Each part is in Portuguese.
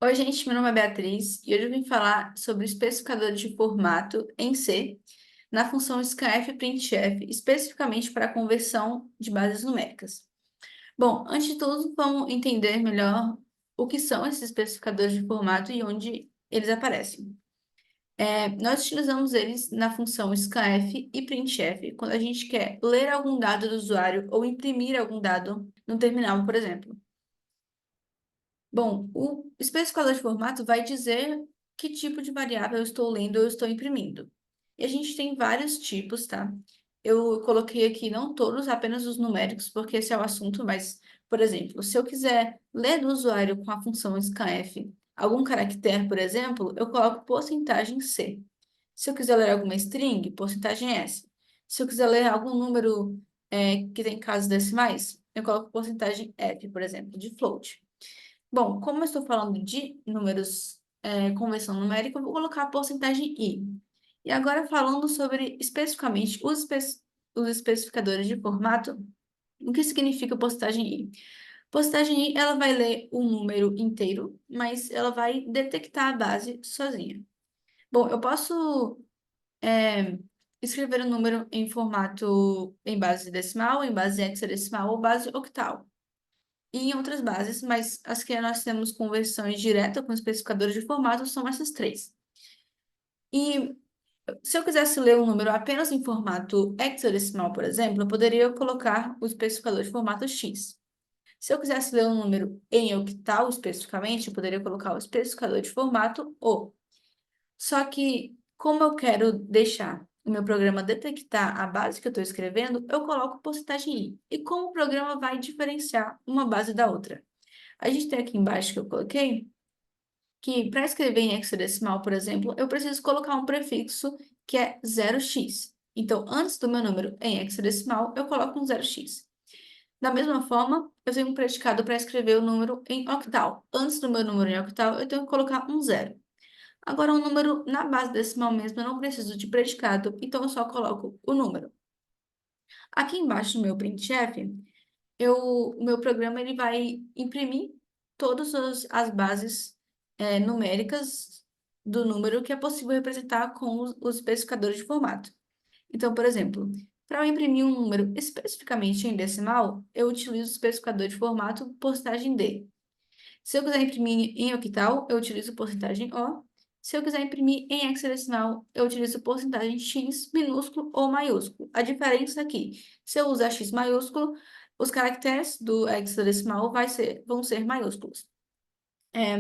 Oi, gente, meu nome é Beatriz e hoje eu vim falar sobre especificadores de formato em C na função scanf e printf, especificamente para a conversão de bases numéricas. Bom, antes de tudo, vamos entender melhor o que são esses especificadores de formato e onde eles aparecem. Nós utilizamos eles na função scanf e printf quando a gente quer ler algum dado do usuário ou imprimir algum dado no terminal, por exemplo. Bom, o especificador de formato vai dizer que tipo de variável eu estou lendo ou eu estou imprimindo. E a gente tem vários tipos, tá? Eu coloquei aqui não todos, apenas os numéricos, porque esse é o assunto, mas, por exemplo, se eu quiser ler do usuário com a função scanf algum caractere, por exemplo, eu coloco porcentagem C. Se eu quiser ler alguma string, porcentagem S. Se eu quiser ler algum número que tem casas decimais, eu coloco porcentagem F, por exemplo, de float. Bom, como eu estou falando de números, conversão numérica, eu vou colocar a porcentagem i. E agora falando sobre especificamente os especificadores de formato, o que significa porcentagem i? Porcentagem i, ela vai ler o número inteiro, mas ela vai detectar a base sozinha. Bom, eu posso escrever o número em formato em base decimal, em base hexadecimal ou base octal e em outras bases, mas as que nós temos conversões direta com especificadores de formato são essas três. E se eu quisesse ler um número apenas em formato hexadecimal, por exemplo, eu poderia colocar o especificador de formato x. Se eu quisesse ler um número em octal especificamente, eu poderia colocar o especificador de formato O. Só que, como eu quero deixar o meu programa detectar a base que eu estou escrevendo, eu coloco porcentagem i. E como o programa vai diferenciar uma base da outra? A gente tem aqui embaixo que eu coloquei que para escrever em hexadecimal, por exemplo, eu preciso colocar um prefixo que é 0x. Então, antes do meu número em hexadecimal, eu coloco um 0x. Da mesma forma, eu tenho um predicado para escrever o número em octal. Antes do meu número em octal, eu tenho que colocar um zero. Agora, um número na base decimal mesmo, eu não preciso de predicado, então eu só coloco o número. Aqui embaixo no meu printf, o meu programa ele vai imprimir todas as bases numéricas do número que é possível representar com os especificadores de formato. Então, por exemplo, para eu imprimir um número especificamente em decimal, eu utilizo o especificador de formato porcentagem D. Se eu quiser imprimir em octal, eu utilizo porcentagem O. Se eu quiser imprimir em hexadecimal, eu utilizo porcentagem X minúsculo ou maiúsculo. A diferença aqui, se eu usar X maiúsculo, os caracteres do hexadecimal vão ser maiúsculos. É,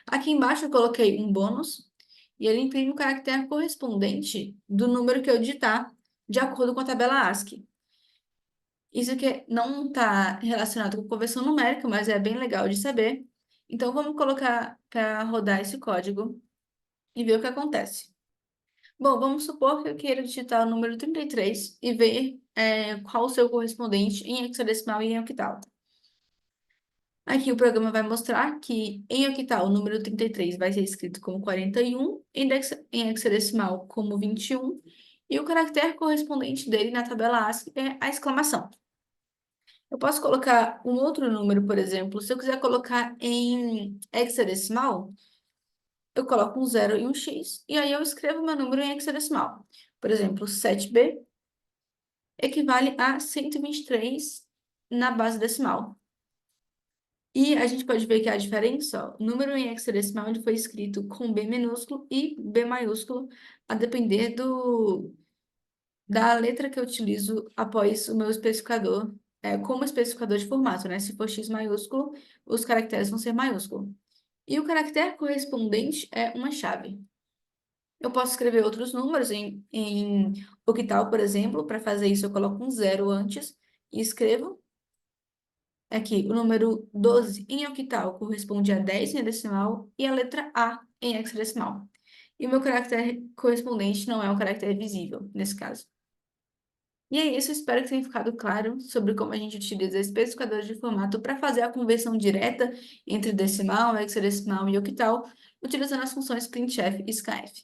aqui embaixo eu coloquei um bônus e ele imprime o caractere correspondente do número que eu digitar, de acordo com a tabela ASCII. Isso aqui não está relacionado com conversão numérica, mas é bem legal de saber. Então, vamos colocar para rodar esse código e ver o que acontece. Bom, vamos supor que eu queira digitar o número 33 e ver qual o seu correspondente em hexadecimal e em octal. Aqui o programa vai mostrar que em octal o número 33 vai ser escrito como 41, em hexadecimal como 21, e o caractere correspondente dele na tabela ASCII é a exclamação. Eu posso colocar um outro número, por exemplo, se eu quiser colocar em hexadecimal, eu coloco um zero e um x, e aí eu escrevo meu número em hexadecimal. Por exemplo, 7b equivale a 123 na base decimal. E a gente pode ver que a diferença, ó, o número em hexadecimal ele foi escrito com B minúsculo e B maiúsculo, a depender da letra que eu utilizo após o meu especificador, como especificador de formato, né? Se for X maiúsculo, os caracteres vão ser maiúsculo. E o caractere correspondente é uma chave. Eu posso escrever outros números em octal, por exemplo. Para fazer isso, eu coloco um zero antes e escrevo. Aqui, o número 12 em octal corresponde a 10 em decimal e a letra A em hexadecimal. E o meu caractere correspondente não é um caractere visível, nesse caso. E é isso, espero que tenha ficado claro sobre como a gente utiliza especificadores de formato para fazer a conversão direta entre decimal, hexadecimal e octal, utilizando as funções printf e scanf.